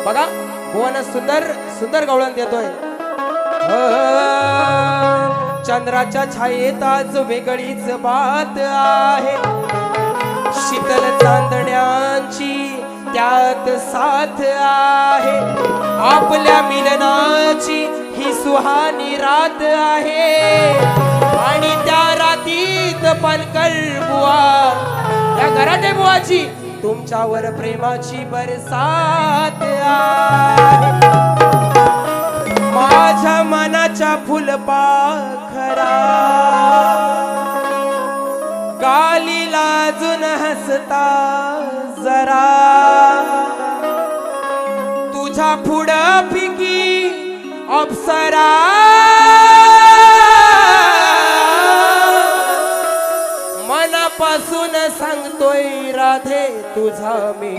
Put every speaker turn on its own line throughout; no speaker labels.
बघा भुवन सुंदर सुंदर गवळण देतोय। चंद्राच्या छायेत आज वेगळीच बात आहे, शीतल चांदण्यांची त्यात साथ आहे, आपल्या मिलनाची ही सुहानी रात आहे, आणि त्या रातीत पालकल बुवा या घराटे बुवाची तुमच्यावर प्रेमाची बरसात आहे। माझ्या मनाच्या फुलपाखरा गाली लाजून हसता जरा, तुझ्या पुढं फिकी अप्सरा मनापासून सांगतोय राधे तुझा मी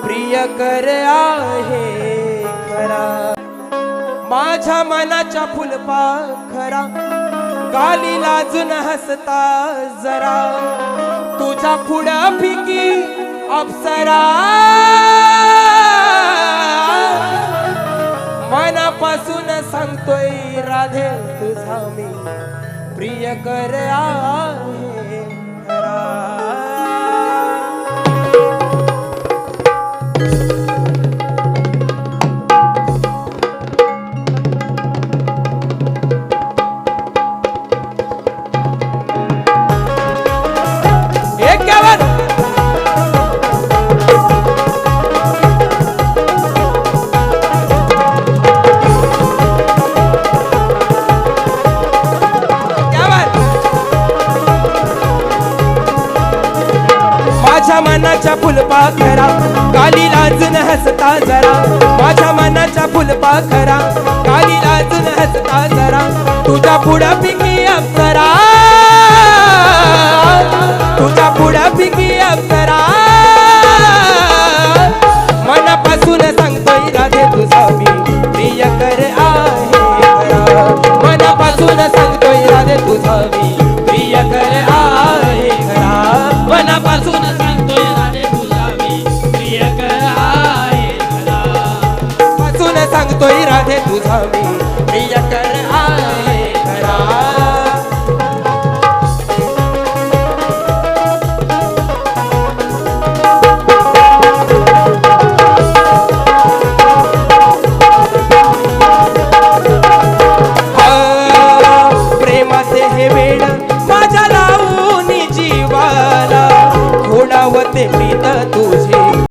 प्रियकर आहे खरा। माझ्या मनाच्या फुलपाखरा गाली लाजून हसता जरा, तुझ्या पुढं फिकी अप्सरा मनापासून सांगतोय राधे तुझा मी प्रियकर आहे खरा। माझ्या मनाच्या फुलपाखरा गाली लाजून हसता जरा, माझ्या मनाच्या फुलपाखरा गाली लाजून हसता जरा, तुझ्या पुढं फिकी अप्सरा, तुझ्या पुढं फिकी अप्सरा मनापासून सांगतोय राधे तुझा मी प्रियकर आहे खरा। मनापासून सांगतोय राधे तुझा मी प्रियकर आहे खरा। मनापासून सांगतोय राधे तुझा मी